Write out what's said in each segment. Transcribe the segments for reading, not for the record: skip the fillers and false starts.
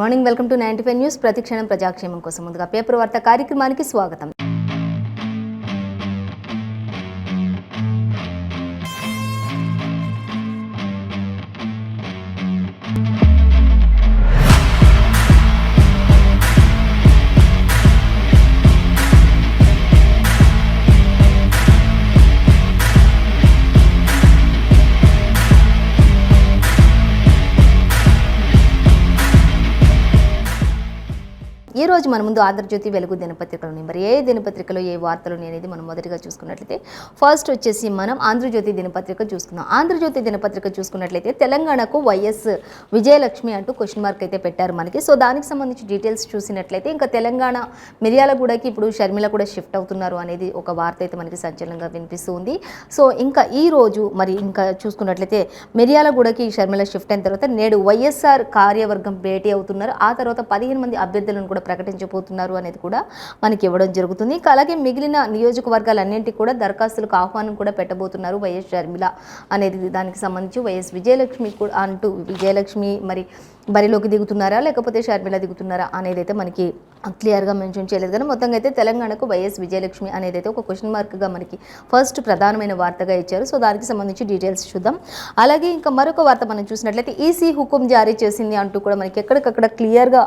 Morning, welcome to 95 news. ప్రతిక్షణం ప్రజాక్షేమం కోసం ముందుగా పేపర్ వార్త కార్యక్రమానికి స్వాగతం. ఈ రోజు మన ముందు ఆంధ్రజ్యోతి, వెలుగు దినపత్రికలు మరి ఏ దినపత్రికలో ఏ వార్తలు అనేది మనం మొదటిగా చూసుకున్నట్లయితే ఫస్ట్ వచ్చేసి మనం ఆంధ్రజ్యోతి దినపత్రిక చూసుకుందాం. ఆంధ్రజ్యోతి దినపత్రిక చూసుకున్నట్లయితే తెలంగాణకు వైఎస్ విజయలక్ష్మి అంటూ క్వశ్చన్ మార్క్ అయితే పెట్టారు మనకి. సో దానికి సంబంధించి డీటెయిల్స్ చూసినట్లయితే ఇంకా తెలంగాణ మిర్యాలగూడకి ఇప్పుడు షర్మిల కూడా షిఫ్ట్ అవుతున్నారు అనేది ఒక వార్త అయితే మనకి సంచలనంగా వినిపిస్తుంది. సో ఇంకా ఈ రోజు మరి ఇంకా చూసుకున్నట్లయితే మిర్యాలగూడకి షర్మిల షిఫ్ట్ అయిన తర్వాత నేడు వైఎస్ఆర్ కార్యవర్గం భేటీ అవుతున్నారు. ఆ తర్వాత 15 మంది అభ్యర్థులను కూడా ప్రకటించబోతున్నారు అనేది కూడా మనకి ఇవ్వడం జరుగుతుంది. అలాగే మిగిలిన నియోజకవర్గాలన్నింటికి కూడా దరఖాస్తులకు ఆహ్వానం కూడా పెట్టబోతున్నారు వైఎస్ షర్మిల అనేది. దానికి సంబంధించి వైఎస్ విజయలక్ష్మి కూడా అంటూ విజయలక్ష్మి మరి బరిలోకి దిగుతున్నారా లేకపోతే షర్మిల దిగుతున్నారా అనేది అయితే మనకి క్లియర్గా మెన్షన్ చేయలేదు. కానీ మొత్తంగా అయితే తెలంగాణకు వైఎస్ విజయలక్ష్మి అనేది అయితే ఒక క్వశ్చన్ మార్క్గా మనకి ఫస్ట్ ప్రధానమైన వార్తగా ఇచ్చారు. సో దానికి సంబంధించి డీటెయిల్స్ చూద్దాం. అలాగే ఇంకా మరొక వార్త మనం చూసినట్లయితే ఈసీ హుకుం జారీ చేసింది అంటూ కూడా మనకి ఎక్కడికక్కడ క్లియర్గా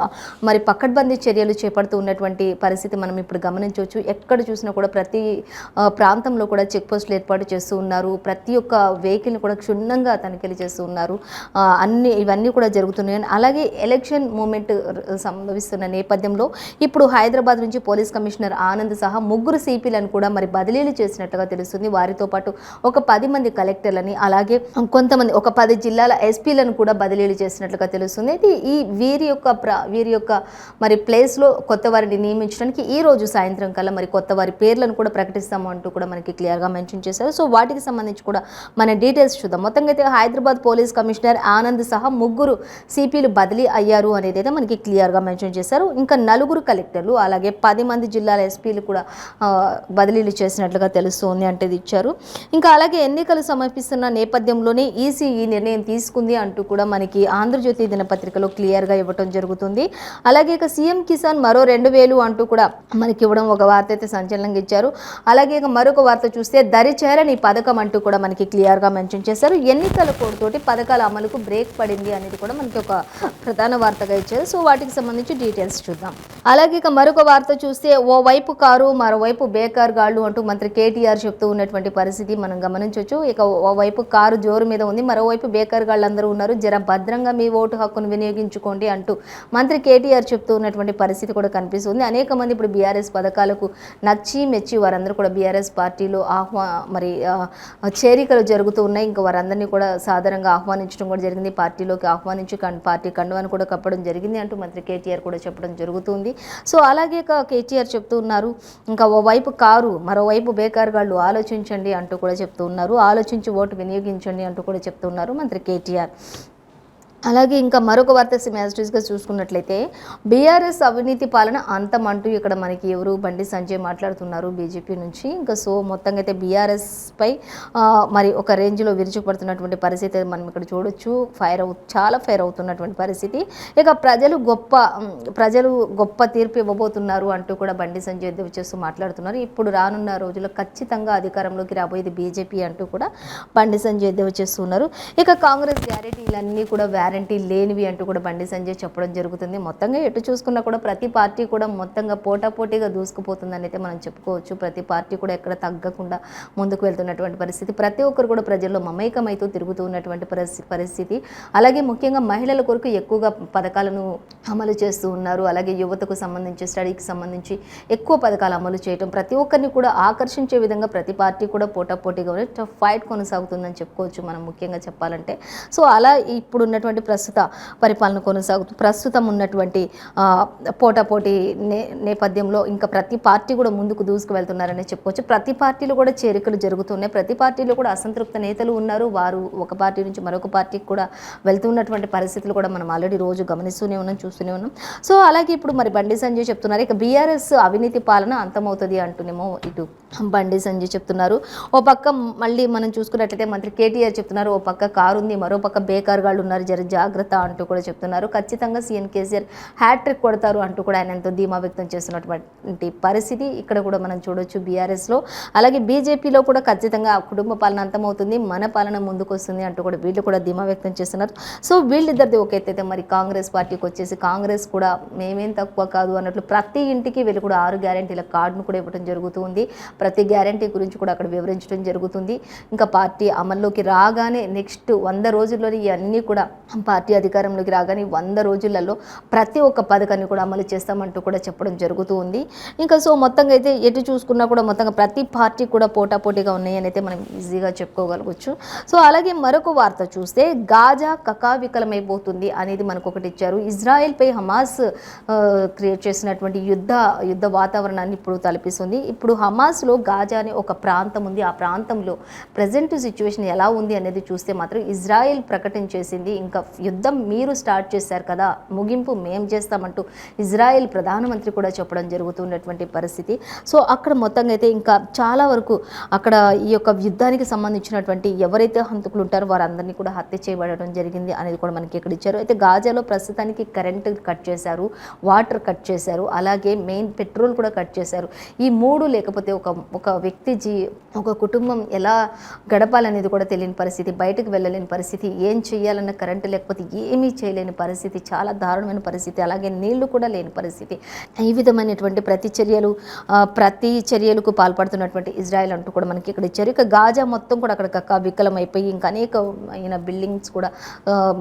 మరి పకడ్బందీ చర్యలు చేపడుతూ ఉన్నటువంటి పరిస్థితి మనం ఇప్పుడు గమనించవచ్చు. ఎక్కడ చూసినా కూడా ప్రతి ప్రాంతంలో కూడా చెక్ పోస్టులు ఏర్పాటు చేస్తూ ఉన్నారు. ప్రతి ఒక్క వెహికల్ని కూడా క్షుణ్ణంగా తనిఖీలు చేస్తూ ఉన్నారు. ఇవన్నీ కూడా జరుగుతున్నాయి. అలాగే ఎలక్షన్ మూమెంట్ సంభవిస్తున్న నేపథ్యంలో ఇప్పుడు హైదరాబాద్ నుంచి పోలీస్ కమిషనర్ ఆనంద్ సహా 3 సిపిలను కూడా మరి బదిలీలు చేసినట్టుగా తెలుస్తుంది. వారితో పాటు ఒక 10 మంది కలెక్టర్లని అలాగే కొంతమంది ఒక 10 జిల్లాల ఎస్పీలను కూడా బదిలీలు చేసినట్లుగా తెలుస్తుంది. అయితే వీరి యొక్క మరి ప్లేస్లో కొత్త వారిని నియమించడానికి ఈ రోజు సాయంత్రం కల్లా మరి కొత్త వారి పేర్లను కూడా ప్రకటిస్తాము అంటూ కూడా మనకి క్లియర్గా మెన్షన్ చేశారు. సో వాటికి సంబంధించి కూడా మన డీటెయిల్స్ చూద్దాం. మొత్తంగా అయితే హైదరాబాద్ పోలీస్ కమిషనర్ ఆనంద్ సహా 3 సిపిలు బదిలీ అయ్యారు అనేది అయితే మనకి క్లియర్గా మెన్షన్ చేశారు. ఇంకా 4 కలెక్టర్లు అలాగే 10 మంది జిల్లాల ఎస్పీలు కూడా బదిలీలు చేసినట్లుగా తెలుస్తుంది అంటే ఇచ్చారు. ఇంకా అలాగే ఎన్నికలు సమర్పిస్తున్న నేపథ్యంలోనే ఈసీ ఈ నిర్ణయం తీసుకుంది అంటూ కూడా మనకి ఆంధ్రజ్యోతి దినపత్రికలో క్లియర్గా ఇవ్వడం జరుగుతుంది. అలాగే ఇక సీఎం కిసాన్ మరో 2000 అంటూ కూడా మనకి ఇవ్వడం ఒక వార్త అయితే సంచలనంగా ఇచ్చారు. అలాగే ఇక మరొక వార్త చూస్తే దరిచేరని పథకం అంటూ కూడా మనకి క్లియర్గా మెన్షన్ చేశారు. ఎన్నికల కోడ్ తోటి పథకాల అమలుకు బ్రేక్ పడింది అనేది కూడా మనకి ఒక ప్రధాన వార్తగా ఇచ్చారు. సో వాటికి సంబంధించి డీటెయిల్స్ చూద్దాం. అలాగే ఇక మరొక వార్త చూస్తే ఓవైపు కారు మరోవైపు బేకార్ గాళ్ళు అంటూ మంత్రి కేటీఆర్ చెప్తూ ఉన్నటువంటి పరిస్థితి మనం గమనించవచ్చు. ఇక ఓవైపు కారు జోరు మీద ఉంది, మరోవైపు బేకార్ గాళ్ళు అందరూ ఉన్నారు. జర భద్రంగా మీ ఓటు హక్కును వినియోగించుకోండి అంటూ మంత్రి కేటీఆర్ చెప్తూ ఉన్నటువంటి పరిస్థితి కూడా కనిపిస్తుంది. అనేక మంది ఇప్పుడు బీఆర్ఎస్ పథకాలకు నచ్చి మెచ్చి వారందరూ కూడా బీఆర్ఎస్ పార్టీలో చేరికలు జరుగుతూ ఉన్నాయి. ఇంకా వారందరినీ కూడా సాధారణంగా ఆహ్వానించడం కూడా జరిగింది. పార్టీలోకి ఆహ్వానించి పార్టీ కండువాను కూడా కప్పడం జరిగింది అంటూ మంత్రి కేటీఆర్ కూడా చెప్పడం జరుగుతుంది. సో అలాగే కేటీఆర్ చెప్తూ ఉన్నారు, ఇంకా ఓవైపు కారు మరోవైపు బేకార్ గాళ్ళు ఆలోచించండి అంటూ కూడా చెప్తూ ఉన్నారు. ఆలోచించి ఓటు వినియోగించండి అంటూ కూడా చెప్తూ ఉన్నారు మంత్రి కేటీఆర్. అలాగే ఇంకా మరొక వార్త మ్యాజిస్ట్రీస్గా చూసుకున్నట్లయితే బీఆర్ఎస్ అవినీతి పాలన అంతం అంటూ ఇక్కడ మనకి ఎవరు బండి సంజయ్ మాట్లాడుతున్నారు బీజేపీ నుంచి. ఇంకా సో మొత్తంగా అయితే బీఆర్ఎస్పై మరి ఒక రేంజ్లో విరుచుకుపడుతున్నటువంటి పరిస్థితి మనం ఇక్కడ చూడొచ్చు. చాలా ఫైర్ అవుతున్నటువంటి పరిస్థితి. ఇక ప్రజలు గొప్ప తీర్పు ఇవ్వబోతున్నారు అంటూ కూడా బండి సంజయ్ ఎద్దేవా చేస్తూ మాట్లాడుతున్నారు. ఇప్పుడు రానున్న రోజుల్లో ఖచ్చితంగా అధికారంలోకి రాబోయేది బీజేపీ అంటూ కూడా బండి సంజయ్ ఎద్దేవా చేస్తున్నారు. ఇక కాంగ్రెస్ గ్యారెంటీలన్నీ కూడా గ్యారంటీ లేనివి అంటూ కూడా బండి సంజయ్ చెప్పడం జరుగుతుంది. మొత్తంగా ఎటు చూసుకున్నా కూడా ప్రతి పార్టీ కూడా మొత్తంగా పోటాపోటీగా దూసుకుపోతుందని అయితే మనం చెప్పుకోవచ్చు. ప్రతి పార్టీ కూడా ఎక్కడ తగ్గకుండా ముందుకు వెళ్తున్నటువంటి పరిస్థితి. ప్రతి ఒక్కరు కూడా ప్రజల్లో మమైకమైతూ తిరుగుతూ ఉన్నటువంటి పరిస్థితి. అలాగే ముఖ్యంగా మహిళల కొరకు ఎక్కువగా పథకాలను అమలు చేస్తూ ఉన్నారు. అలాగే యువతకు సంబంధించి స్టడీకి సంబంధించి ఎక్కువ పథకాలు అమలు చేయడం, ప్రతి ఒక్కరిని కూడా ఆకర్షించే విధంగా ప్రతి పార్టీ కూడా పోటాపోటీగా టఫ్ ఫైట్ కొనసాగుతుందని చెప్పుకోవచ్చు మనం ముఖ్యంగా చెప్పాలంటే. సో అలా ఇప్పుడు ఉన్నటువంటి ప్రస్తుత పరిపాలన కొనసాగుతూ ప్రస్తుతం ఉన్నటువంటి పోటాపోటీ నేపథ్యంలో ఇంకా ప్రతి పార్టీ కూడా ముందుకు దూసుకు వెళ్తున్నారని చెప్పుకోవచ్చు. ప్రతి పార్టీలో కూడా చేరికలు జరుగుతున్నాయి. ప్రతి పార్టీలో కూడా అసంతృప్త నేతలు ఉన్నారు. వారు ఒక పార్టీ నుంచి మరొక పార్టీకి కూడా వెళ్తున్నటువంటి పరిస్థితులు కూడా మనం ఆల్రెడీ రోజు గమనిస్తూనే ఉన్నాం, చూస్తూనే ఉన్నాం. సో అలాగే ఇప్పుడు మరి బండి సంజయ్ చెప్తున్నారు ఇక బీఆర్ఎస్ అవినీతి పాలన అంతమవుతుంది అంటూనేమో ఇటు బండి సంజయ్ చెప్తున్నారు. ఓ పక్క మళ్ళీ మనం చూసుకున్నట్లయితే మంత్రి కేటీఆర్ చెప్తున్నారు ఓ పక్క కారు ఉంది, మరో పక్క బేకార్ గాళ్ళు ఉన్నారు, జర జాగ్రత్త అంటూ కూడా చెప్తున్నారు. ఖచ్చితంగా సీఎం కేసీఆర్ హ్యాట్రిక్ కొడతారు అంటూ కూడా ఆయన ఎంతో ధీమా వ్యక్తం చేస్తున్నటువంటి పరిస్థితి ఇక్కడ కూడా మనం చూడొచ్చు బీఆర్ఎస్లో. అలాగే బీజేపీలో కూడా ఖచ్చితంగా కుటుంబ పాలన అంతమవుతుంది, మన పాలన ముందుకు వస్తుంది అంటూ కూడా వీళ్ళు కూడా ధీమా వ్యక్తం చేస్తున్నారు. సో వీళ్ళిద్దరిది ఒక ఎత్తైతే మరి కాంగ్రెస్ పార్టీకి వచ్చేసి కాంగ్రెస్ కూడా మేమేం తక్కువ కాదు అన్నట్లు ప్రతి ఇంటికి వీళ్ళు కూడా 6 గ్యారెంటీల కార్డును కూడా ఇవ్వడం జరుగుతుంది. ప్రతి గ్యారెంటీ గురించి కూడా అక్కడ వివరించడం జరుగుతుంది. ఇంకా పార్టీ అమల్లోకి రాగానే నెక్స్ట్ 100 రోజుల్లోనే ఇవన్నీ కూడా పార్టీ అధికారంలోకి రాగానే 100 రోజులలో ప్రతి ఒక్క పథకాన్ని కూడా అమలు చేస్తామంటూ కూడా చెప్పడం జరుగుతూ ఉంది. ఇంకా సో మొత్తంగా అయితే ఎటు చూసుకున్నా కూడా మొత్తంగా ప్రతి పార్టీ కూడా పోటాపోటీగా ఉన్నాయని అయితే మనం ఈజీగా చెప్పుకోగలవచ్చు. సో అలాగే మరొక వార్త చూస్తే గాజా కకావికలమైపోతుంది అనేది మనకు ఒకటి ఇచ్చారు. ఇజ్రాయెల్పై హమాస్ క్రియేట్ చేసినటువంటి యుద్ధ వాతావరణాన్ని ఇప్పుడు తలపిస్తుంది. ఇప్పుడు హమాస్లో గాజా అనే ఒక ప్రాంతం ఉంది. ఆ ప్రాంతంలో ప్రజెంట్ సిచ్యువేషన్ ఎలా ఉంది అనేది చూస్తే మాత్రం ఇజ్రాయెల్ ప్రకటించేసింది ఇంకా యుద్ధం మీరు స్టార్ట్ చేశారు కదా, ముగింపు మేం చేస్తామంటూ ఇజ్రాయెల్ ప్రధానమంత్రి కూడా చెప్పడం జరుగుతున్నటువంటి పరిస్థితి. సో అక్కడ మొత్తంగా అయితే ఇంకా చాలా వరకు అక్కడ ఈ యొక్క యుద్ధానికి సంబంధించినటువంటి ఎవరైతే హంతకులు ఉంటారో వారందరినీ కూడా హత్య చేయబడడం జరిగింది అనేది కూడా మనకి ఇక్కడ ఇచ్చారు. అయితే గాజాలో ప్రస్తుతానికి కరెంట్ కట్ చేశారు, వాటర్ కట్ చేశారు, అలాగే మెయిన్ పెట్రోల్ కూడా కట్ చేశారు. ఈ 3 లేకపోతే ఒక వ్యక్తి ఒక కుటుంబం ఎలా గడపాలనేది కూడా తెలియని పరిస్థితి, బయటకు వెళ్ళలేని పరిస్థితి, ఏం చేయాలన్న కరెంటు లేకపోతే ఏమీ చేయలేని పరిస్థితి, చాలా దారుణమైన పరిస్థితి, అలాగే నీళ్లు కూడా లేని పరిస్థితి. ఈ విధమైనటువంటి ప్రతి చర్యలకు పాల్పడుతున్నటువంటి ఇజ్రాయెల్ అంటూ కూడా మనకి ఇక్కడ ఇచ్చారు. ఇక గాజా మొత్తం కూడా అక్కడ వికలమైపోయి ఇంకా అనేకమైన బిల్డింగ్స్ కూడా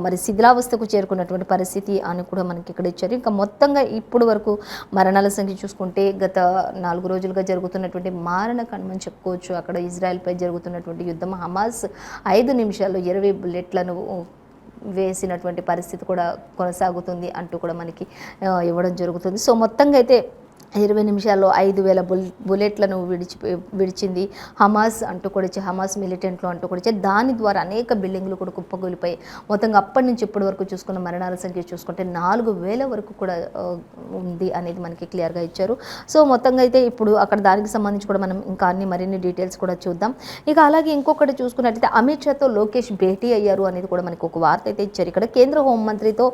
మరి శిథిలావస్థకు చేరుకున్నటువంటి పరిస్థితి అని కూడా మనకి ఇక్కడ ఇచ్చారు. ఇంకా మొత్తంగా ఇప్పుడు వరకు మరణాల సంఖ్య చూసుకుంటే గత 4 రోజులుగా జరుగుతున్నటువంటి మారణకాండమని చెప్పుకోవచ్చు. అక్కడ ఇజ్రాయెల్పై జరుగుతున్నటువంటి యుద్ధం హమాస్ 5 నిమిషాల్లో 20 బుల్లెట్లను వేసినటువంటి పరిస్థితి కూడా కొనసాగుతుంది అంటూ కూడా మనకి ఇవ్వడం జరుగుతుంది. సో మొత్తంగా అయితే 20 నిమిషాల్లో 5,000 బుల్లెట్లను విడిచింది హమాస్ అంటూ కూడా ఇచ్చి, హమాస్ మిలిటెంట్లు అంటూ కూడా ఇచ్చి, దాని ద్వారా అనేక బిల్డింగ్లు కూడా కుప్పగూలిపోయి మొత్తంగా అప్పటి నుంచి ఇప్పటి వరకు చూసుకున్న మరణాల సంఖ్య చూసుకుంటే 4,000 వరకు కూడా ఉంది అనేది మనకి క్లియర్గా ఇచ్చారు. సో మొత్తంగా అయితే ఇప్పుడు అక్కడ దానికి సంబంధించి కూడా మనం ఇంకా మరిన్ని డీటెయిల్స్ కూడా చూద్దాం. ఇక అలాగే ఇంకొకటి చూసుకున్నట్లయితే అమిత్ షాతో లోకేష్ భేటీ అయ్యారు అనేది కూడా మనకు ఒక వార్త అయితే ఇచ్చారు. ఇక్కడ కేంద్ర హోంమంత్రితో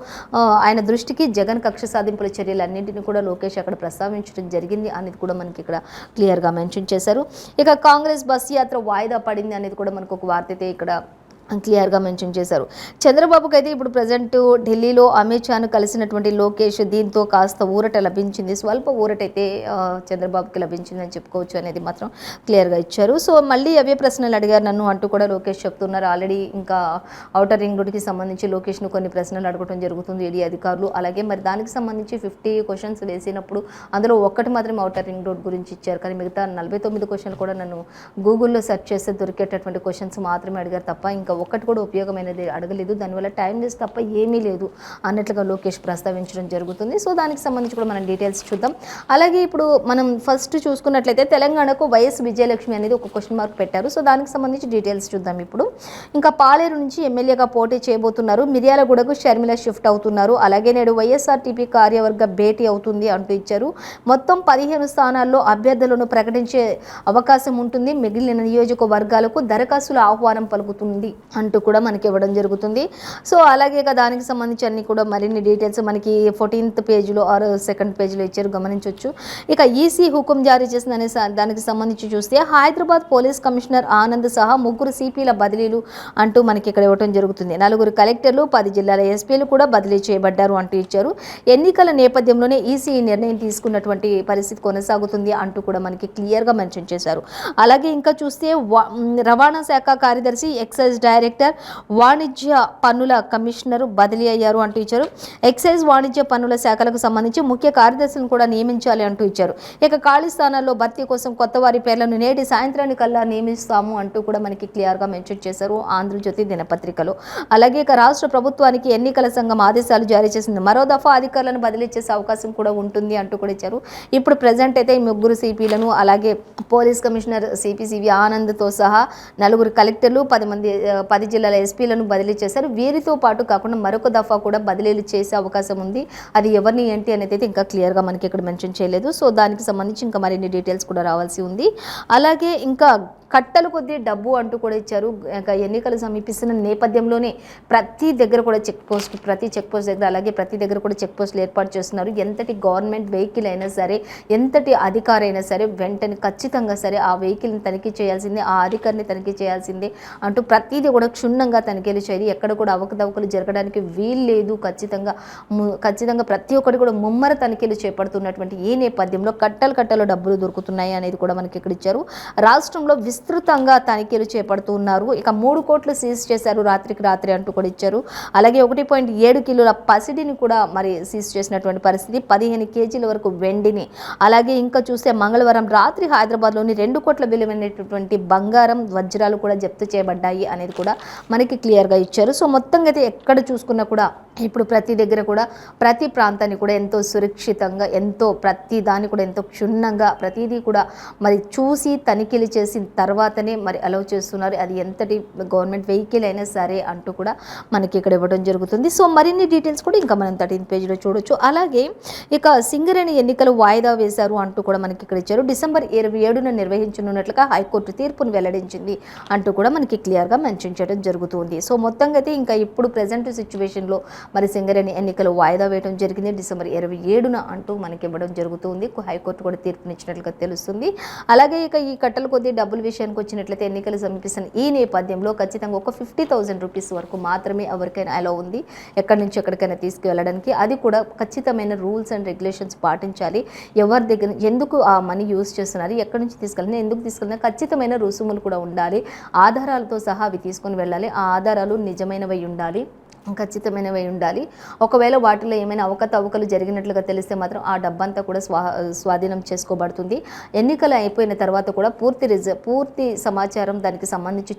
ఆయన దృష్టికి జగన్ కక్ష సాధింపుల చర్యలన్నింటినీ కూడా లోకేష్ అక్కడ ప్రస్తావించారు జరిగింది అనేది కూడా మనకి ఇక్కడ క్లియర్గా మెన్షన్ చేశారు. ఇక కాంగ్రెస్ బస్ యాత్ర వాయిదా పడింది అనేది కూడా మనకు ఒక వార్త అయితే ఇక్కడ క్లియర్గా మెన్షన్ చేశారు. చంద్రబాబుకి అయితే ఇప్పుడు ప్రజెంట్ ఢిల్లీలో అమిత్ షాను కలిసినటువంటి లోకేష్ దీంతో కాస్త ఊరట లభించింది, స్వల్ప ఊరట అయితే చంద్రబాబుకి లభించిందని చెప్పుకోవచ్చు అనేది మాత్రం క్లియర్గా ఇచ్చారు. సో మళ్ళీ అవే ప్రశ్నలు అడిగారు నన్ను అంటూ కూడా లోకేష్ చెప్తున్నారు. ఆల్రెడీ ఇంకా ఔటర్ రింగ్ రోడ్కి సంబంధించి లోకేష్ను కొన్ని ప్రశ్నలు అడగడం జరుగుతుంది ఈడీ అధికారులు. అలాగే మరి దానికి సంబంధించి 50 క్వశ్చన్స్ వేసినప్పుడు అందులో ఒక్కటి మాత్రం ఔటర్ రింగ్ రోడ్ గురించి ఇచ్చారు, కానీ మిగతా 49 క్వశ్చన్లు కూడా నన్ను గూగుల్లో సెర్చ్ చేస్తే దొరికేటటువంటి క్వశ్చన్స్ మాత్రమే అడిగారు తప్ప ఇంకా ఒక్కటి కూడా ఉపయోగమైనది అడగలేదు, దానివల్ల టైం వేస్ట్ తప్ప ఏమీ లేదు అన్నట్లుగా లోకేష్ ప్రస్తావించడం జరుగుతుంది. సో దానికి సంబంధించి కూడా మనం డీటెయిల్స్ చూద్దాం. అలాగే ఇప్పుడు మనం ఫస్ట్ చూసుకున్నట్లయితే తెలంగాణకు వైఎస్ విజయలక్ష్మి అనేది ఒక క్వశ్చన్ మార్క్ పెట్టారు. సో దానికి సంబంధించి డీటెయిల్స్ చూద్దాం. ఇప్పుడు ఇంకా పాలేరు నుంచి ఎమ్మెల్యేగా పోటీ చేయబోతున్నారు, మిర్యాలగూడకు షర్మిల షిఫ్ట్ అవుతున్నారు, అలాగే నేడు వైఎస్ఆర్టీపీ కార్యవర్గ భేటీ అవుతుంది అంటూ ఇచ్చారు. మొత్తం 15 స్థానాల్లో అభ్యర్థులను ప్రకటించే అవకాశం ఉంటుంది, మిగిలిన నియోజకవర్గాలకు దరఖాస్తుల ఆహ్వానం పలుకుతుంది అంటూ కూడా మనకి ఇవ్వడం జరుగుతుంది. సో అలాగే దానికి సంబంధించి అన్ని కూడా మరిన్ని డీటెయిల్స్ మనకి 14th పేజీలో ఆర్ 2nd పేజీలో ఇచ్చారు, గమనించవచ్చు. ఇక ఈసీ హుకుం జారీ చేసిందనే దానికి సంబంధించి చూస్తే హైదరాబాద్ పోలీస్ కమిషనర్ ఆనంద్ సహా 3 సిపిల బదిలీలు అంటూ మనకి ఇక్కడ ఇవ్వడం జరుగుతుంది. 4 కలెక్టర్లు 10 జిల్లాల ఎస్పీలు కూడా బదిలీ చేయబడ్డారు అంటూ ఇచ్చారు. ఎన్నికల నేపథ్యంలోనే ఈసీ నిర్ణయం తీసుకున్నటువంటి పరిస్థితి కొనసాగుతుంది అంటూ కూడా మనకి క్లియర్గా మెన్షన్ చేశారు. అలాగే ఇంకా చూస్తే రవాణా శాఖ కార్యదర్శి, ఎక్సైజ్ డైరెక్టర్, వాణిజ్య పన్నుల కమిషనర్ బదిలీ అయ్యారు అంటూ ఇచ్చారు. ఎక్సైజ్ వాణిజ్య పన్నుల శాఖలకు సంబంధించి ముఖ్య కార్యదర్శులను కూడా నియమించాలి అంటూ ఇచ్చారు. ఇక ఖాళీ స్థానాల్లో భర్తీ కోసం కొత్త వారి పేర్లను నేటి సాయంత్రానికల్లా నియమిస్తాము అంటూ కూడా మనకి క్లియర్గా మెన్షన్ చేశారు ఆంధ్రజ్యోతి దినపత్రికలో. అలాగే ఇక రాష్ట్ర ప్రభుత్వానికి ఎన్నికల సంఘం ఆదేశాలు జారీ చేసింది, మరో దఫా అధికారులను బదిలీ చేసే అవకాశం కూడా ఉంటుంది అంటూ కూడా ఇచ్చారు. ఇప్పుడు ప్రజెంట్ అయితే ఈ 3 సిపిలను అలాగే పోలీస్ కమిషనర్ సిపి ఆనంద్తో సహా 4 కలెక్టర్లు 10 జిల్లాల ఎస్పీలను బదిలీ చేశారు. వీరితో పాటు కాకుండా మరొక దఫా కూడా బదిలీలు చేసే అవకాశం ఉంది, అది ఎవరిని ఏంటి అనేది అయితే ఇంకా క్లియర్గా మనకి ఇక్కడ మెన్షన్ చేయలేదు. సో దానికి సంబంధించి ఇంకా మరిన్ని డీటెయిల్స్ కూడా రావాల్సి ఉంది. అలాగే ఇంకా కట్టలు కొద్దీ డబ్బు అంటూ కూడా ఇచ్చారు. ఎన్నికలు సమీపిస్తున్న నేపథ్యంలోనే ప్రతి దగ్గర కూడా ప్రతి చెక్ పోస్ట్ దగ్గర అలాగే ప్రతి దగ్గర కూడా చెక్ పోస్టులు ఏర్పాటు చేస్తున్నారు. ఎంతటి గవర్నమెంట్ వెహికల్ అయినా సరే, ఎంతటి అధికారి అయినా సరే వెంటనే ఖచ్చితంగా సరే ఆ వెహికల్ని తనిఖీ చేయాల్సిందే, ఆ అధికారిని తనిఖీ చేయాల్సిందే అంటూ ప్రతిదీ కూడా క్షుణ్ణంగా తనిఖీలు చేయాలి. ఎక్కడ కూడా అవకతవకలు జరగడానికి వీలు లేదు. ఖచ్చితంగా ప్రతి ఒక్కటి కూడా ముమ్మర తనిఖీలు చేపడుతున్నటువంటి ఈ నేపథ్యంలో కట్టలు డబ్బులు దొరుకుతున్నాయి అనేది కూడా మనకి ఇక్కడ ఇచ్చారు. రాష్ట్రంలో విస్తృతంగా తనిఖీలు చేపడుతున్నారు. ఇక 3 కోట్లు సీజ్ చేశారు రాత్రికి రాత్రి అంటూ కూడా ఇచ్చారు. అలాగే 1.7 కిలోల పసిడిని కూడా మరి సీజ్ చేసినటువంటి పరిస్థితి, 15 కేజీల వరకు వెండిని, అలాగే ఇంకా చూస్తే మంగళవారం రాత్రి హైదరాబాద్లోని 2 కోట్ల విలువైనటువంటి బంగారం, వజ్రాలు కూడా జప్తు చేయబడ్డాయి అనేది కూడా మనకి క్లియర్గా ఇచ్చారు. సో మొత్తంగా అయితే ఎక్కడ చూసుకున్నా కూడా ఇప్పుడు ప్రతి దగ్గర కూడా ప్రతి ప్రాంతాన్ని కూడా ఎంతో సురక్షితంగా, ప్రతి దాన్ని కూడా ఎంతో క్షుణ్ణంగా ప్రతిదీ కూడా మరి చూసి తనిఖీలు చేసిన తర్వాతనే మరి అలౌ చేస్తున్నారు. అది ఎంతటి గవర్నమెంట్ వెహికల్ అయినా సరే అంటూ కూడా మనకి ఇక్కడ ఇవ్వడం జరుగుతుంది. సో మరిన్ని డీటెయిల్స్ కూడా ఇంకా మనం 13th పేజీలో చూడొచ్చు. అలాగే ఇక సింగరేణి ఎన్నికలు వాయిదా వేశారు అంటూ కూడా మనకి ఇక్కడ ఇచ్చారు. డిసెంబర్ 27న నిర్వహించనున్నట్లుగా హైకోర్టు తీర్పును వెల్లడించింది అంటూ కూడా మనకి క్లియర్గా మెన్షన్ చేయడం జరుగుతుంది. సో మొత్తంగా అయితే ఇంకా ఇప్పుడు ప్రజెంట్ సిచ్యువేషన్లో మరి సింగరేణి ఎన్నికలు వాయిదా వేయడం జరిగింది డిసెంబర్ 27న అంటూ మనకి ఇవ్వడం జరుగుతుంది. హైకోర్టు కూడా తీర్పునిచ్చినట్లుగా తెలుస్తుంది. అలాగే ఇక ఈ కట్టల కొద్దీ డబ్బుల విషయానికి వచ్చినట్లయితే ఎన్నికలు సమీపిస్తున్న ఈ నేపథ్యంలో ఖచ్చితంగా ఒక 50,000 రూపీస్ వరకు మాత్రమే ఎవరికైనా అలా ఉంది ఎక్కడి నుంచి ఎక్కడికైనా తీసుకువెళ్ళడానికి. అది కూడా ఖచ్చితమైన రూల్స్ అండ్ రెగ్యులేషన్స్ పాటించాలి. ఎవరి దగ్గర ఎందుకు ఆ మనీ యూజ్ చేస్తున్నారు, ఎక్కడి నుంచి తీసుకెళ్ళినా, ఎందుకు తీసుకెళ్ళినా ఖచ్చితమైన రుసుములు కూడా ఉండాలి. ఆధారాలతో సహా అవి తీసుకొని వెళ్ళాలి. ఆ ఆధారాలు నిజమైనవి ఉండాలి, ఖచ్చితమైనవి ఉండాలి. ఒకవేళ వాటిలో ఏమైనా అవకతవకలు జరిగినట్లుగా తెలిస్తే మాత్రం ఆ డబ్బంతా కూడా స్వాధీనం చేసుకోబడుతుంది. ఎన్నికలు అయిపోయిన తర్వాత కూడా పూర్తి సమాచారం దానికి సంబంధించి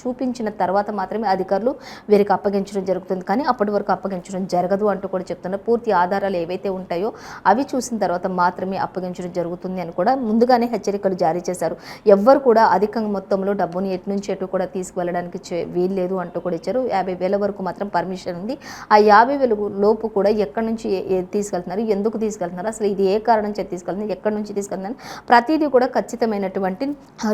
చూపించిన తర్వాత మాత్రమే అధికారులు వీరికి అప్పగించడం జరుగుతుంది. కానీ అప్పటి వరకు అప్పగించడం జరగదు అంటూ కూడా చెప్తున్నారు. పూర్తి ఆధారాలు ఏవైతే ఉంటాయో అవి చూసిన తర్వాత మాత్రమే అప్పగించడం జరుగుతుంది అని కూడా ముందుగానే హెచ్చరికలు జారీ చేశారు. ఎవ్వరు కూడా అధిక మొత్తంలో డబ్బుని ఎటు నుంచి ఎటు కూడా తీసుకువెళ్ళడానికి వీల్లేదు అంటూ కూడా ఇచ్చారు. 50,000 వరకు మాత్రం పర్మిషన్ ఉంది. ఆ 50,000 లోపు కూడా ఎక్కడి నుంచి తీసుకెళ్తున్నారు, ఎందుకు తీసుకెళ్తున్నారు, అసలు ఇది ఏ కారణం చేతి తీసుకెళ్తున్నారు, ఎక్కడి నుంచి తీసుకెళ్తున్నారు, ప్రతిదీ కూడా ఖచ్చితమైనటువంటి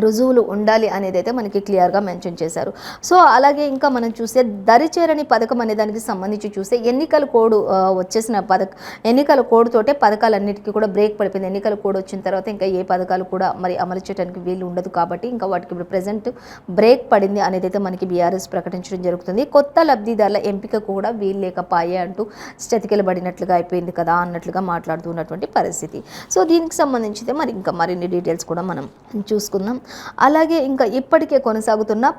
రుజువులు ఉండాలి అనేది అయితే మనకి క్లియర్గా మెన్షన్ చేశారు. సో అలాగే ఇంకా మనం చూస్తే దరిచేరని పథకం అనే దానికి సంబంధించి చూస్తే ఎన్నికల కోడ్ వచ్చేసిన ఎన్నికల కోడ్ తోటే పథకాలన్నిటికీ కూడా బ్రేక్ పడిపోయింది. ఎన్నికల కోడ్ వచ్చిన తర్వాత ఇంకా ఏ పథకాలు కూడా మరి అమలు చేయడానికి వీలు ఉండదు కాబట్టి ఇంకా వాటికి ఇప్పుడు ప్రెజెంట్ బ్రేక్ పడింది అనేది అయితే మనకి బీఆర్ఎస్ ప్రకటించడం జరుగుతుంది. కొత్త లబ్ధిదారుల ఎంపిక కూడా వీలు లేకపాయే అంటూ చతికిలబడినట్లుగా అయిపోయింది కదా అన్నట్లుగా మాట్లాడుతున్నటువంటి పరిస్థితి. సో దీనికి సంబంధించి మరి ఇంకా మరిన్ని డీటెయిల్స్ కూడా మనం చూసుకుందాం. అలాగే ఇంకా ఇప్పటికీ కొనసాగుతున్న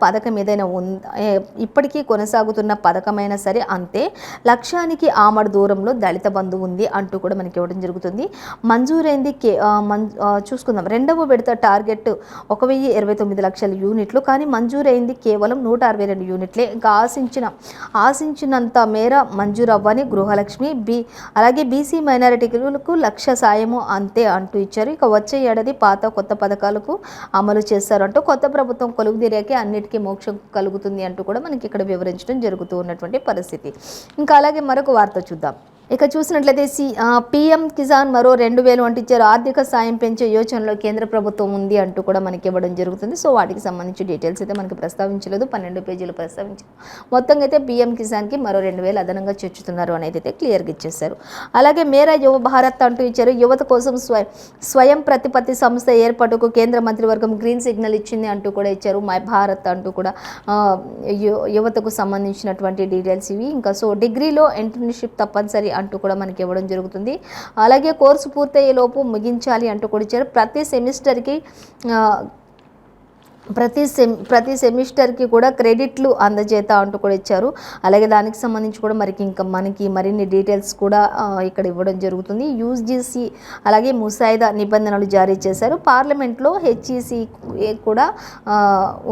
పథకమైనా సరే అంతే, లక్ష్యానికి ఆమడు దూరంలో దళిత బంధు ఉంది అంటూ కూడా మనకి ఇవ్వడం జరుగుతుంది. మంజూరైంది చూసుకుందాం. 2వ విడత టార్గెట్ 1,029 లక్షల యూనిట్లు, కానీ మంజూరైంది కేవలం 162 యూనిట్లే. ఇంకా ఆశించినంత మేర మంజూరు అవ్వని గృహలక్ష్మి అలాగే బీసీ మైనారిటీలకు 1,00,000 సాయము అంతే అంటూ ఇచ్చారు. ఇక వచ్చే ఏడాది కొత్త పథకాలకు అమలు చేస్తారు అంటూ కొత్త ప్రభుత్వం కొలువుదీరాకే అన్నిటికీ మోక్షం కలుగుతుంది అంటూ కూడా మనకి ఇక్కడ వివరించడం జరుగుతూ ఉన్నటువంటి పరిస్థితి. ఇంకా అలాగే మరొక వార్త చూద్దాం. ఇక చూసినట్లయితే పీఎం కిసాన్ మరో 2,000 అంటించారు. ఆర్థిక సాయం పెంచే యోచనలో కేంద్ర ప్రభుత్వం ఉంది అంటూ కూడా మనకి ఇవ్వడం జరుగుతుంది. సో వాటికి సంబంధించి డీటెయిల్స్ అయితే మనకి ప్రస్తావించలేదు, 12 పేజీలు ప్రస్తావించారు. మొత్తంగా అయితే పీఎం కిసాన్కి మరో 2,000 అదనంగా చేర్చుతున్నారు అనేది అయితే క్లియర్గా ఇచ్చేశారు. అలాగే మేరా యువ భారత్ అంటూ ఇచ్చారు. యువత కోసం స్వయం ప్రతిపత్తి సంస్థ ఏర్పాటుకు కేంద్ర మంత్రివర్గం గ్రీన్ సిగ్నల్ ఇచ్చింది అంటూ కూడా ఇచ్చారు. మై భారత్ అంటూ కూడా యువతకు సంబంధించినటువంటి డీటెయిల్స్ ఇవి. ఇంకా సో డిగ్రీలో ఇంటర్న్షిప్ తప్పనిసరి అంటూ కూడా మనకి ఇవ్వడం జరుగుతుంది. అలాగే కోర్సు పూర్తయ్యే లోపు ముగించాలి అంటూ కూడా ఇచ్చారు. ప్రతి సెమిస్టర్కి కూడా క్రెడిట్లు అందజేత అంటూ కూడా ఇచ్చారు. అలాగే దానికి సంబంధించి కూడా మనకి మరిన్ని డీటెయిల్స్ కూడా ఇక్కడ ఇవ్వడం జరుగుతుంది. యూజీసీ అలాగే ముసాయిదా నిబంధనలు జారీ చేశారు. పార్లమెంట్లో హెచ్ఈసీ కూడా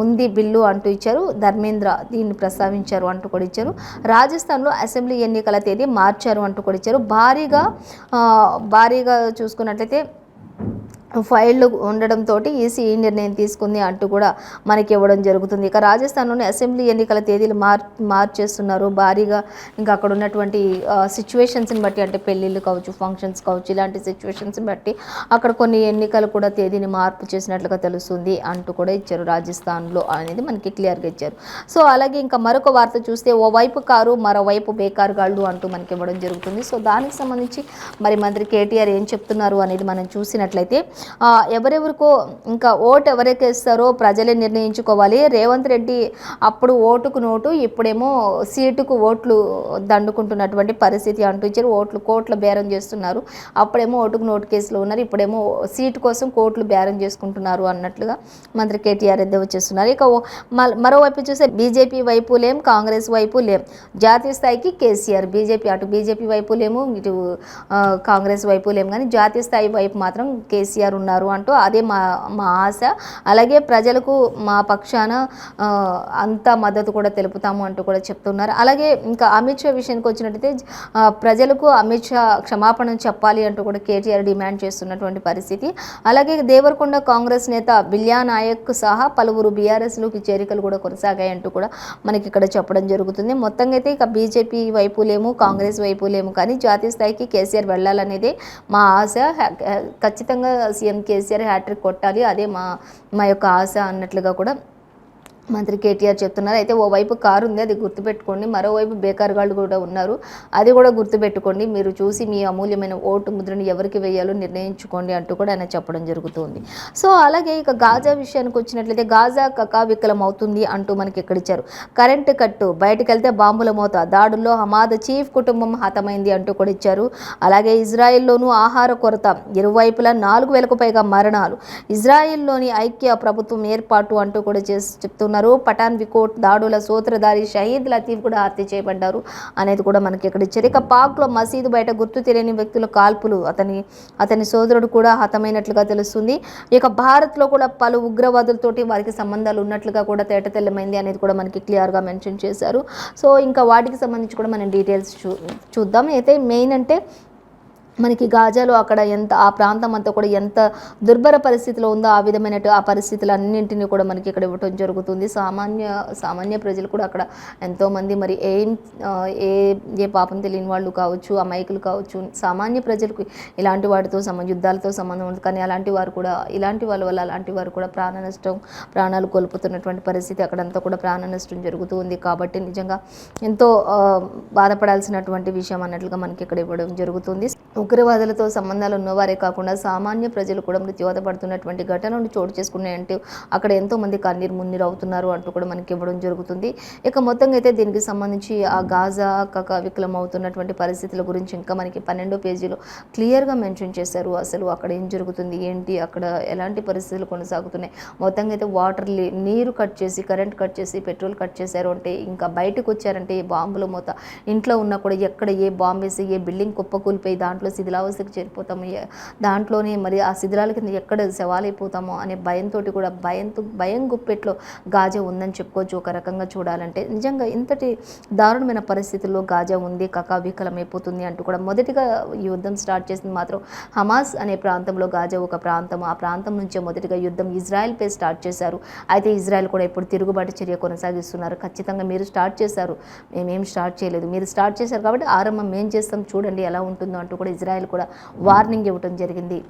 ఉంది బిల్లు అంటూ ఇచ్చారు. ధర్మేంద్ర దీన్ని ప్రస్తావించారు అంటూ కూడా ఇచ్చారు. రాజస్థాన్లో అసెంబ్లీ ఎన్నికల తేదీ మార్చారు అంటూ కూడా ఇచ్చారు. భారీగా చూసుకున్నట్లయితే ఫైళ్లు ఉండడంతో ఈసీ ఈ నిర్ణయం తీసుకుంది అంటూ కూడా మనకి ఇవ్వడం జరుగుతుంది. ఇక రాజస్థాన్లోని అసెంబ్లీ ఎన్నికల తేదీలు మార్చేస్తున్నారు భారీగా. ఇంకా అక్కడ ఉన్నటువంటి సిచ్యువేషన్స్ని బట్టి, అంటే పెళ్ళిళ్ళు కావచ్చు, ఫంక్షన్స్ కావచ్చు, ఇలాంటి సిచ్యువేషన్స్ని బట్టి అక్కడ కొన్ని ఎన్నికలు కూడా తేదీని మార్పు చేసినట్లుగా తెలుస్తుంది అంటూ కూడా ఇచ్చారు రాజస్థాన్లో అనేది మనకి క్లియర్గా ఇచ్చారు. సో అలాగే ఇంకా మరొక వార్త చూస్తే ఓవైపు కారు మరోవైపు బేకారుగాళ్ళు అంటూ మనకి ఇవ్వడం జరుగుతుంది. సో దానికి సంబంధించి మరి మంత్రి కేటీఆర్ ఏం చెప్తున్నారు అనేది మనం చూసినట్లయితే ఎవరెవరికో ఇంకా ఓటు ఎవరికి వేస్తారో ప్రజలే నిర్ణయించుకోవాలి. రేవంత్ రెడ్డి అప్పుడు ఓటుకు నోటు, ఇప్పుడేమో సీటుకు ఓట్లు దండుకుంటున్నటువంటి పరిస్థితి అంటూ ఇచ్చారు. కోట్ల బేరం చేస్తున్నారు. అప్పుడేమో ఓటుకు నోటు కేసులో ఉన్నారు, ఇప్పుడేమో సీటు కోసం కోట్లు బేరం చేసుకుంటున్నారు అన్నట్లుగా మంత్రి కేటీఆర్ ఎద్దేవా చేస్తున్నారు. ఇక మరోవైపు చూస్తే బీజేపీ వైపు లేం, కాంగ్రెస్ వైపు లేం, జాతీయ స్థాయికి కేసీఆర్. అటు బీజేపీ వైపు లేము, ఇటు కాంగ్రెస్ వైపు లేము, కానీ జాతీయ స్థాయి వైపు మాత్రం కేసీఆర్ ఉన్నారు అంటూ అదే మా ఆశ. అలాగే ప్రజలకు మా పక్షాన అంత మద్దతు కూడా తెలుపుతాము అంటూ కూడా చెప్తున్నారు. అలాగే ఇంకా అమిత్ షా విషయానికి వచ్చినట్టయితే ప్రజలకు అమిత్ షా క్షమాపణ చెప్పాలి అంటూ కూడా కేటీఆర్ డిమాండ్ చేస్తున్నటువంటి పరిస్థితి. అలాగే దేవరకొండ కాంగ్రెస్ నేత బిల్యా నాయక్ సహా పలువురు బీఆర్ఎస్లోకి చేరికలు కూడా కొనసాగాయంటూ కూడా మనకి ఇక్కడ చెప్పడం జరుగుతుంది. మొత్తంగా అయితే ఇక బీజేపీ వైపు లేము, కాంగ్రెస్ వైపు లేము, కానీ జాతీయ స్థాయికి కేసీఆర్ వెళ్ళాలనేదే మా ఆశ. ఖచ్చితంగా సీఎం కేసీఆర్ హ్యాట్రిక్ కొట్టాలి, అదే మా యొక్క ఆశ అన్నట్లుగా కూడా మంత్రి కేటీఆర్ చెప్తున్నారు. అయితే ఓవైపు కారు ఉంది, అది గుర్తుపెట్టుకోండి, మరోవైపు బేకారుగాళ్ళు కూడా ఉన్నారు, అది కూడా గుర్తుపెట్టుకోండి. మీరు చూసి మీ అమూల్యమైన ఓటు ముద్రను ఎవరికి వేయాలో నిర్ణయించుకోండి అంటూ కూడా ఆయన చెప్పడం జరుగుతుంది. సో అలాగే ఇక గాజా విషయానికి వచ్చినట్లయితే గాజా కకావికలం అవుతుంది అంటూ మనకి ఇక్కడ ఇచ్చారు. కరెంటు కట్టు, బయటకు వెళ్తే బాంబుల మోత, దాడుల్లో హమాద్ చీఫ్ కుటుంబం హతమైంది అంటూ కూడా ఇచ్చారు. అలాగే ఇజ్రాయిల్లోనూ ఆహార కొరత, ఇరువైపులా 4,000కు పైగా మరణాలు, ఇజ్రాయిల్లోని ఐక్య ప్రభుత్వం ఏర్పాటు అంటూ కూడా చెప్తున్నారు. పఠాన్ వికోట్ దాడుల సూత్రధారి షహీద్ లతీఫ్ కూడా హత్య చేయబడ్డారు అనేది కూడా మనకి ఇక్కడ ఇచ్చారు. ఇక పాక్లో మసీదు బయట గుర్తు తెలియని వ్యక్తుల కాల్పులు, అతని సోదరుడు కూడా హతమైనట్లుగా తెలుస్తుంది. ఇక భారత్లో కూడా పలు ఉగ్రవాదులతోటి వారికి సంబంధాలు ఉన్నట్లుగా కూడా తేటతెల్లమైంది అనేది కూడా మనకి క్లియర్గా మెన్షన్ చేశారు. సో ఇంకా వాటికి సంబంధించి కూడా మనం డీటెయిల్స్ చూద్దాం. అయితే మెయిన్ అంటే మనకి గాజాలో అక్కడ ఆ ప్రాంతం అంతా కూడా ఎంత దుర్భర పరిస్థితిలో ఉందో ఆ విధమైన ఆ పరిస్థితులన్నింటినీ కూడా మనకి ఇక్కడ ఇవ్వటం జరుగుతుంది. సామాన్య ప్రజలు కూడా అక్కడ ఎంతోమంది మరి ఏ పాపం తెలియని వాళ్ళు కావచ్చు, అమాయకులు కావచ్చు, సామాన్య ప్రజలకు ఇలాంటి వాటితో యుద్ధాలతో సంబంధం ఉంది, కానీ ఇలాంటి వాళ్ళ వల్ల అలాంటి వారు కూడా ప్రాణాలు కోల్పోతున్నటువంటి పరిస్థితి అక్కడంతా కూడా ప్రాణ నష్టం జరుగుతూ ఉంది. కాబట్టి నిజంగా ఎంతో బాధపడాల్సినటువంటి విషయం అన్నట్లుగా మనకి ఇక్కడ ఇవ్వడం జరుగుతుంది. ఉగ్రవాదులతో సంబంధాలు ఉన్నవారే కాకుండా సామాన్య ప్రజలు కూడా మృత్యువాత పడుతున్నటువంటి ఘటనలు చోటు చేసుకున్నాయంటూ అక్కడ ఎంతోమంది కన్నీరు మున్నీరు అవుతున్నారు అంటూ కూడా మనకి ఇవ్వడం జరుగుతుంది. ఇక మొత్తంగా అయితే దీనికి సంబంధించి ఆ గాజా కకావికలం అవుతున్నటువంటి పరిస్థితుల గురించి ఇంకా మనకి 12వ పేజీలో క్లియర్గా మెన్షన్ చేశారు. అసలు అక్కడ ఏం జరుగుతుంది, ఏంటి, అక్కడ ఎలాంటి పరిస్థితులు కొనసాగుతున్నాయి, మొత్తంగా అయితే నీరు కట్ చేసి, కరెంట్ కట్ చేసి, పెట్రోల్ కట్ చేశారు అంటే, ఇంకా బయటకు వచ్చారంటే ఏ బాంబుల మూత, ఇంట్లో ఉన్నా కూడా ఎక్కడ ఏ బాంబు వేసి ఏ బిల్డింగ్ కుప్పకూలిపోయి దాంట్లో శిథిలావస్థకు చేరిపోతాము, దాంట్లోనే మరి ఆ శిథిలాల కింద ఎక్కడ శవాలైపోతామో అనే భయంతో కూడా భయం గుప్పెట్లో గాజా ఉందని చెప్పుకోవచ్చు. ఒక రకంగా చూడాలంటే నిజంగా ఇంతటి దారుణమైన పరిస్థితుల్లో గాజా ఉంది, కకావికలమైపోతుంది అంటూ కూడా మొదటిగా ఈ యుద్ధం స్టార్ట్ చేసింది మాత్రం హమాస్ అనే ప్రాంతంలో. గాజా ఒక ప్రాంతం, ఆ ప్రాంతం నుంచే మొదటిగా యుద్ధం ఇజ్రాయెల్పై స్టార్ట్ చేశారు. అయితే ఇజ్రాయెల్ కూడా ఇప్పుడు తిరుగుబాటు చర్య కొనసాగిస్తున్నారు. ఖచ్చితంగా మీరు స్టార్ట్ చేశారు, మేమేం స్టార్ట్ చేయలేదు, మీరు స్టార్ట్ చేశారు కాబట్టి ఆరంభం మేం చేస్తాం, చూడండి ఎలా ఉంటుందో అంటూ కూడా ఇజ్రాయెల్ కూడా వార్నింగ్ ఇవ్వడం జరిగింది.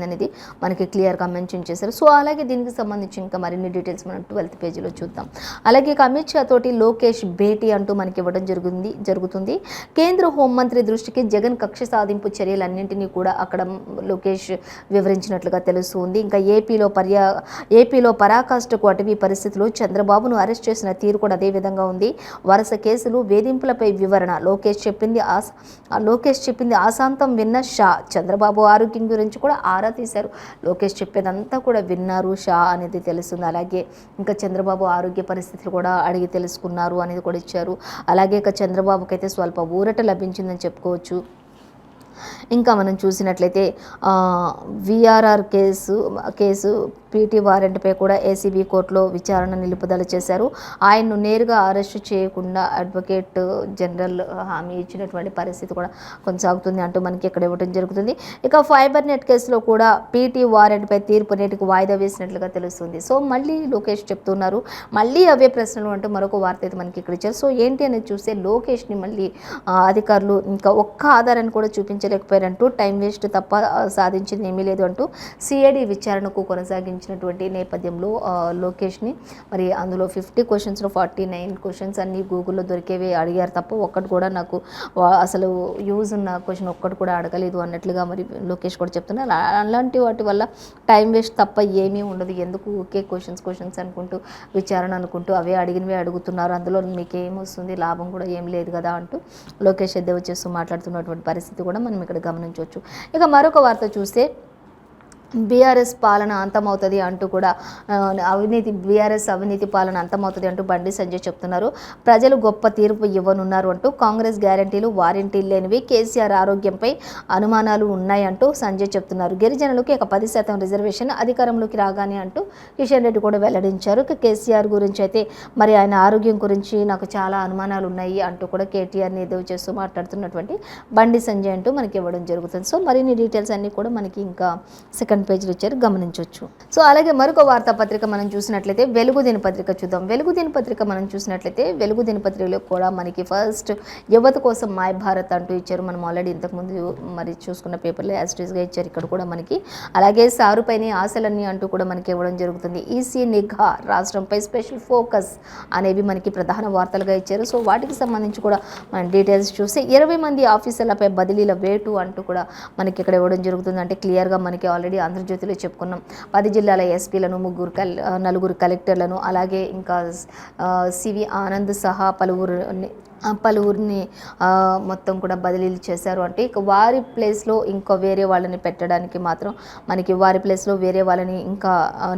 అనేది మనకి క్లియర్గా మెన్షన్ చేశారు. సో అలాగే దీనికి సంబంధించి ఇంకా మరిన్ని డీటెయిల్స్ మనం 12th పేజీలో చూద్దాం. అలాగే అమిత్ షా తోటి లోకేష్ భేటీ అంటూ మనకి ఇవ్వడం జరుగుతుంది. కేంద్ర హోంమంత్రి దృష్టికి జగన్ కక్ష సాధింపు చర్యలన్నింటినీ కూడా అక్కడ లోకేష్ వివరించినట్లుగా తెలుస్తుంది. ఇంకా ఏపీలో పరాకాష్ఠకు అటవీ పరిస్థితులు, చంద్రబాబును అరెస్ట్ చేసిన తీరు కూడా అదే విధంగా ఉంది. వరుస కేసులు, వేధింపులపై వివరణ, లోకేష్ చెప్పింది ఆశాంతం విన్న షా. చంద్రబాబు ఆరోగ్యం గురించి కూడా ఆరా తీశారు. లోకేష్ చెప్పేదంతా కూడా విన్నారు షా అనేది తెలుస్తుంది. అలాగే ఇంకా చంద్రబాబు ఆరోగ్య పరిస్థితులు కూడా అడిగి తెలుసుకున్నారు అనేది కూడా ఇచ్చారు. అలాగే ఇక చంద్రబాబుకి అయితే స్వల్ప ఊరట లభించిందని చెప్పుకోవచ్చు. ఇంకా మనం చూసినట్లయితే విఆర్ఆర్ కేసు పీటీ వారెంట్పై కూడా ఏసీబీ కోర్టులో విచారణ నిలుపుదల చేశారు. ఆయన్ను నేరుగా అరెస్టు చేయకుండా అడ్వకేట్ జనరల్ హామీ ఇచ్చినటువంటి పరిస్థితి కూడా కొనసాగుతుంది అంటూ మనకి ఇక్కడ ఇవ్వడం జరుగుతుంది. ఇక ఫైబర్ నెట్ కేసులో కూడా పీటీ వారెంట్పై తీర్పు నేటికి వాయిదా వేసినట్లుగా తెలుస్తుంది. సో మళ్ళీ లోకేష్ చెప్తున్నారు, మళ్ళీ అవే ప్రశ్నలు అంటూ మరొక వార్త అయితే మనకి ఇక్కడ ఇచ్చారు. సో ఏంటి అనేది చూస్తే లోకేష్ని మళ్ళీ అధికారులు ఇంకా ఒక్క ఆధారాన్ని కూడా చూపించలేకపోయారంటూ, టైం వేస్ట్ తప్ప సాధించింది ఏమీ లేదు అంటూ సిఐడి విచారణకు కొనసాగించినటువంటి నేపథ్యంలో లోకేష్ని మరి అందులో 50 క్వశ్చన్స్లో 49 క్వశ్చన్స్ అన్నీ గూగుల్లో దొరికేవి అడిగారు తప్ప ఒక్కటి కూడా నాకు అసలు యూజ్ ఉన్న క్వశ్చన్ ఒక్కటి కూడా అడగలేదు అన్నట్లుగా మరి లోకేష్ కూడా చెప్తున్నారు. అలాంటి వాటి వల్ల టైం వేస్ట్ తప్ప ఏమీ ఉండదు. ఎందుకు ఊకే క్వశ్చన్స్ అనుకుంటూ విచారణ అనుకుంటూ అవే అడిగినవే అడుగుతున్నారు, అందులో మీకు ఏమొస్తుంది, లాభం కూడా ఏం లేదు కదా అంటూ లోకేష్ ఎద్దేవా చేస్తూ మాట్లాడుతున్నటువంటి పరిస్థితి కూడా మనం ఇక్కడ గమనించవచ్చు. ఇక మరొక వార్త చూస్తే బీఆర్ఎస్ పాలన అంతమవుతుంది అంటూ కూడా బీఆర్ఎస్ అవినీతి పాలన అంతమవుతుంది అంటూ బండి సంజయ్ చెప్తున్నారు. ప్రజలు గొప్ప తీర్పు ఇవ్వనున్నారు అంటూ కాంగ్రెస్ గ్యారంటీలు వారంటీలు లేనివి, కేసీఆర్ ఆరోగ్యంపై అనుమానాలు ఉన్నాయంటూ సంజయ్ చెప్తున్నారు. గిరిజనులకు ఇక 10% రిజర్వేషన్ అధికారంలోకి రాగానే అంటూ కిషన్ రెడ్డి కూడా వెల్లడించారు. కేసీఆర్ గురించి అయితే మరి ఆయన ఆరోగ్యం గురించి నాకు చాలా అనుమానాలు ఉన్నాయి అంటూ కూడా కేటీఆర్ని ఎదురు చేస్తూ మాట్లాడుతున్నటువంటి బండి సంజయ్ అంటూ మనకి ఇవ్వడం జరుగుతుంది. సో మరిన్ని డీటెయిల్స్ అన్నీ కూడా మనకి ఇంకా సెకండ్ పేజీలో ఇచ్చారు, గమనించవచ్చు. సో అలాగే మరొక వార్తాపత్రిక మనం చూసినట్లయితే వెలుగు దినపత్రిక చూద్దాం. వెలుగు దినపత్రిక మనం చూసినట్లయితే వెలుగు దినపత్రికలో కూడా మనకి ఫస్ట్ యువత కోసం మై భారత్ అంటూ ఇచ్చారు. మనం ఆల్రెడీ ఇంతకుముందు మరి చూసుకున్న పేపర్లో యాస్ట్రీస్గా ఇచ్చారు ఇక్కడ కూడా మనకి. అలాగే సారుపైనే ఆశలన్నీ అంటూ కూడా మనకి ఇవ్వడం జరుగుతుంది. ఈసీ నిఘా రాష్ట్రంపై స్పెషల్ ఫోకస్ అనేవి మనకి ప్రధాన వార్తలుగా ఇచ్చారు. సో వాటికి సంబంధించి కూడా మన డీటెయిల్స్ చూస్తే 20 మంది ఆఫీసర్లపై బదిలీల వేటు అంటూ కూడా మనకి ఇక్కడ ఇవ్వడం జరుగుతుంది. అంటే క్లియర్గా మనకి ఆల్రెడీ ఆంధ్రజ్యోతిలో చెప్పుకున్నాం. 10 జిల్లాల ఎస్పీలను, 4 కలెక్టర్లను, అలాగే ఇంకా సివి ఆనంద్ సహా పలువురిని మొత్తం కూడా బదిలీలు చేశారు. అంటే ఇక వారి ప్లేస్లో ఇంకా వేరే వాళ్ళని పెట్టడానికి మాత్రం మనకి వారి ప్లేస్లో వేరే వాళ్ళని ఇంకా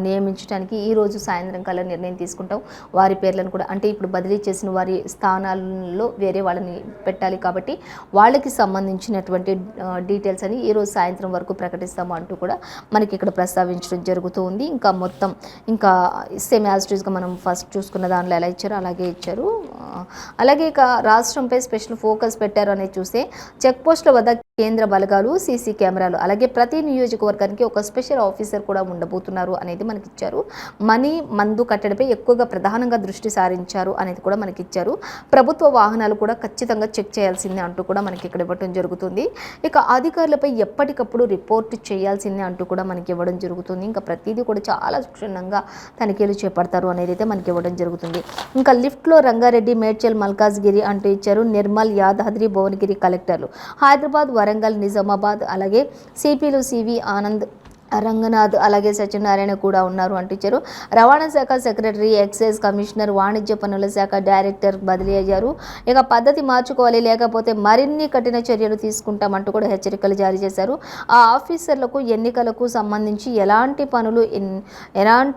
నియమించడానికి ఈరోజు సాయంత్రం కల్లా నిర్ణయం తీసుకుంటాం. వారి పేర్లను కూడా అంటే ఇప్పుడు బదిలీ చేసిన వారి స్థానాల్లో వేరే వాళ్ళని పెట్టాలి కాబట్టి వాళ్ళకి సంబంధించినటువంటి డీటెయిల్స్ అని ఈరోజు సాయంత్రం వరకు ప్రకటిస్తాము అంటూ కూడా మనకి ఇక్కడ ప్రస్తావించడం జరుగుతూ ఉంది. ఇంకా మొత్తం ఇంకా సేమ్ యాస్ట్రీస్గా మనం ఫస్ట్ చూసుకున్న దానిలో ఎలా ఇచ్చారో అలాగే ఇచ్చారు. అలాగే ఇక రాష్ట్రంపై స్పెషల్ ఫోకస్ పెట్టారు అనేది చూస్తే చెక్ పోస్టుల వద్ద కేంద్ర బలగాలు, సీసీ కెమెరాలు, అలాగే ప్రతి నియోజకవర్గానికి ఒక స్పెషల్ ఆఫీసర్ కూడా ఉండబోతున్నారు అనేది మనకి ఇచ్చారు. మందు కట్టడిపై ఎక్కువగా ప్రధానంగా దృష్టి సారించారు అనేది కూడా మనకి ఇచ్చారు. ప్రభుత్వ వాహనాలు కూడా ఖచ్చితంగా చెక్ చేయాల్సిందే అంటూ కూడా మనకి ఇక్కడ ఇవ్వడం జరుగుతుంది. ఇక అధికారులపై ఎప్పటికప్పుడు రిపోర్ట్ చేయాల్సిందే అంటూ కూడా మనకి ఇవ్వడం జరుగుతుంది. ఇంకా ప్రతిదీ కూడా చాలా క్షుణ్ణంగా తనిఖీలు చేపడతారు అనేది అయితే మనకి ఇవ్వడం జరుగుతుంది. ఇంకా లిఫ్ట్లో రంగారెడ్డి, మేడ్చల్, మల్కాజ్గిరి అంటూ ఇచ్చారు. నిర్మల్, యాదాద్రి, భువనగిరి కలెక్టర్లు, హైదరాబాద్, వరంగల్, నిజామాబాద్, అలాగే సిపిలు సివి ఆనంద్, రంగనాథ్, అలాగే సత్యనారాయణ కూడా ఉన్నారు అంటూ ఇచ్చారు. రవాణా శాఖ సెక్రటరీ, ఎక్సైజ్ కమిషనర్, వాణిజ్య పన్నుల శాఖ డైరెక్టర్ బదిలీ అయ్యారు. ఇక పద్ధతి మార్చుకోవాలి, లేకపోతే మరిన్ని కఠిన చర్యలు తీసుకుంటామంటూ కూడా హెచ్చరికలు జారీ చేశారు. ఆ ఆఫీసర్లకు ఎన్నికలకు సంబంధించి ఎలాంటి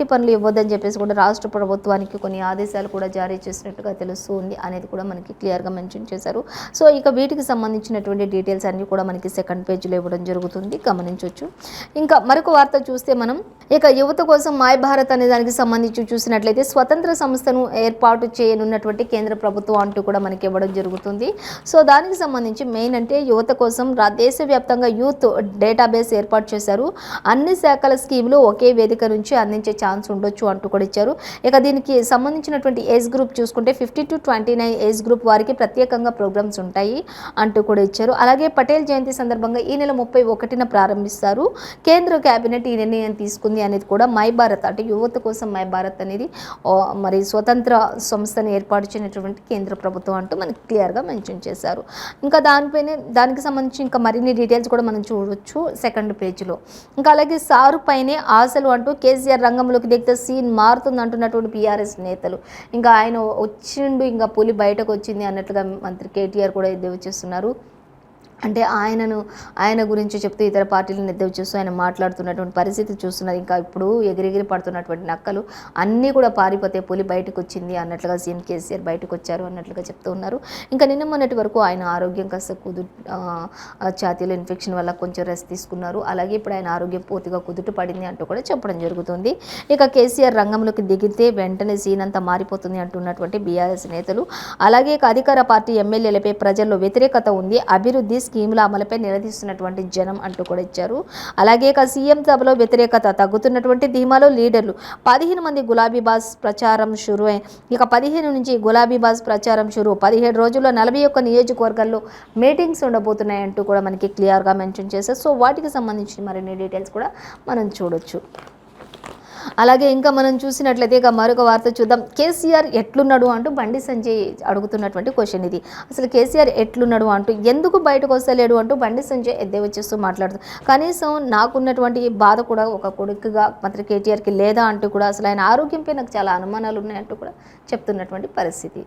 పనులు ఇవ్వద్దని చెప్పేసి కూడా రాష్ట్ర ప్రభుత్వానికి కొన్ని ఆదేశాలు కూడా జారీ చేసినట్టుగా తెలుస్తుంది అనేది కూడా మనకి క్లియర్గా మెన్షన్ చేశారు. సో ఇక వీటికి సంబంధించినటువంటి డీటెయిల్స్ అన్నీ కూడా మనకి సెకండ్ పేజీలో ఇవ్వడం జరుగుతుంది, గమనించవచ్చు. ఇంకా మరొక వార్త చూస్తే మనం ఇక యువత కోసం మై భారత్ అనే దానికి సంబంధించి చూసినట్లయితే స్వతంత్ర సంస్థను ఏర్పాటు చేయనున్నటువంటి కేంద్ర ప్రభుత్వం అంటూ కూడా మనకి ఇవ్వడం జరుగుతుంది. సో దానికి సంబంధించి మెయిన్ అంటే యువత కోసం దేశవ్యాప్తంగా యూత్ డేటాబేస్ ఏర్పాటు చేశారు. అన్ని శాఖల స్కీములు ఒకే వేదిక నుంచి అందించే ఛాన్స్ ఉండొచ్చు అంటూ కూడా ఇచ్చారు. ఇక దీనికి సంబంధించినటువంటి ఏజ్ గ్రూప్ చూసుకుంటే 50 to 29 ఏజ్ గ్రూప్ వారికి ప్రత్యేకంగా ప్రోగ్రామ్స్ ఉంటాయి అంటూ కూడా ఇచ్చారు. అలాగే పటేల్ జయంతి సందర్భంగా ఈ నెల 31న ప్రారంభిస్తారు. కేంద్ర కేబినెట్ ఈ నిర్ణయం తీసుకుంది అనేది కూడా మై భారత్ అంటే యువత కోసం మై భారత్ అనేది మరి స్వతంత్ర సంస్థను ఏర్పాటు చేసినటువంటి కేంద్ర ప్రభుత్వం అంటూ మనకి క్లియర్గా మెన్షన్ చేశారు. ఇంకా దానికి సంబంధించి ఇంకా మరిన్ని డీటెయిల్స్ కూడా మనం చూడవచ్చు సెకండ్ పేజీలో. ఇంకా అలాగే సారు పైనే ఆశలు అంటూ కేసీఆర్ రంగంలోకి దిగితే సీన్ మారుతుంది అంటున్నటువంటి పీఆర్ఎస్ నేతలు. ఇంకా ఆయన వచ్చిండు, ఇంకా పులి బయటకు వచ్చింది అన్నట్లుగా మంత్రి కేటీఆర్ కూడా ఎద్దేవా చేస్తున్నారు. అంటే ఆయన గురించి చెప్తూ ఇతర పార్టీలను ఎద్దేవా చేస్తూ ఆయన మాట్లాడుతున్నటువంటి పరిస్థితి చూస్తున్నారు. ఇంకా ఇప్పుడు ఎగిరెగిరి పడుతున్నటువంటి నక్కలు అన్నీ కూడా పారిపోతే పులి బయటకొచ్చింది అన్నట్లుగా సీఎం కేసీఆర్ బయటకొచ్చారు అన్నట్లుగా చెప్తూ ఉన్నారు. ఇంకా నిన్న మొన్నటి వరకు ఆయన ఆరోగ్యం కాస్త ఛాతీలో ఇన్ఫెక్షన్ వల్ల కొంచెం రెస్ట్ తీసుకున్నారు. అలాగే ఇప్పుడు ఆయన ఆరోగ్యం పూర్తిగా కుదుట పడింది అంటూ కూడా చెప్పడం జరుగుతుంది. ఇక కేసీఆర్ రంగంలోకి దిగితే వెంటనే సీన్ అంతా మారిపోతుంది అంటున్నటువంటి బీఆర్ఎస్ నేతలు. అలాగే ఇక అధికార పార్టీ ఎమ్మెల్యేలపై ప్రజల్లో వ్యతిరేకత ఉంది, అభివృద్ధి స్కీముల అమలుపై నిలదీస్తున్నటువంటి జనం అంటూ కూడా ఇచ్చారు. అలాగే ఇక సీఎం సభలో వ్యతిరేకత తగ్గుతున్నటువంటి ధీమాలో లీడర్లు 15 మంది గులాబీ బాస్ ప్రచారం షురు. ఇక 15 నుంచి గులాబీ బాస్ ప్రచారం షురు. 17 రోజుల్లో 41 నియోజకవర్గాల్లో మీటింగ్స్ ఉండబోతున్నాయంటూ కూడా మనకి క్లియర్గా మెన్షన్ చేశారు. సో వాటికి సంబంధించిన మరిన్ని డీటెయిల్స్ కూడా మనం చూడొచ్చు. అలాగే ఇంకా మనం చూసినట్లయితే ఇక మరొక వార్త చూద్దాం. కేసీఆర్ ఎట్లున్నాడు అంటూ బండి సంజయ్ అడుగుతున్నటువంటి క్వశ్చన్ ఇది. అసలు కేసీఆర్ ఎట్లున్నాడు అంటూ, ఎందుకు బయటకు వస్తలేడు అంటూ బండి సంజయ్ ఎద్దేవా చేస్తూ మాట్లాడుతుంది. కనీసం నాకున్నటువంటి బాధ కూడా ఒక కొడుకుగా మంత్రి కేటీఆర్కి లేదా అంటూ కూడా అసలు ఆయన ఆరోగ్యంపై నాకు చాలా అనుమానాలు ఉన్నాయంటూ కూడా చెప్తున్నటువంటి పరిస్థితి.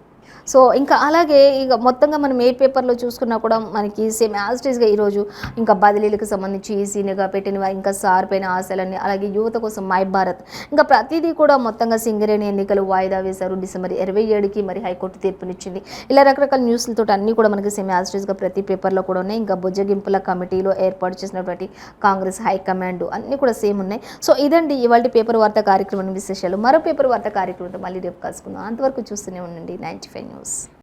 సో ఇంకా అలాగే ఇక మొత్తంగా మనం ఏ పేపర్లో చూసుకున్నా కూడా మనకి సేమ్ యాజ్ టీజ్గా ఈరోజు ఇంకా బదిలీలకు సంబంధించి ఈసీనిగా పెట్టిన ఇంకా సార్ పైన ఆశలన్నీ, అలాగే యువత కోసం మై భారత్, ఇంకా ప్రతిదీ కూడా మొత్తంగా సింగరేణి ఎన్నికలు వాయిదా వేశారు డిసెంబర్ 27కి, మరి హైకోర్టు తీర్పునిచ్చింది. ఇలా రకరకాల న్యూస్లతో అన్నీ కూడా మనకి సేమ్ యాజ్ టీజ్గా ప్రతి పేపర్లో కూడా ఉన్నాయి. ఇంకా బుజ్జగింపుల కమిటీలో ఏర్పాటు చేసినటువంటి కాంగ్రెస్ హైకమాండ్ అన్నీ కూడా సేమ్ ఉన్నాయి. సో ఇదండి ఇవాళ పేపర్ వార్త కార్యక్రమం విశేషాలు. మరో పేపర్ వార్త కార్యక్రమంతో మళ్ళీ రేపు కలుసుకుందాం. అంతవరకు చూస్తూనే ఉండండి 95 న్యూస్.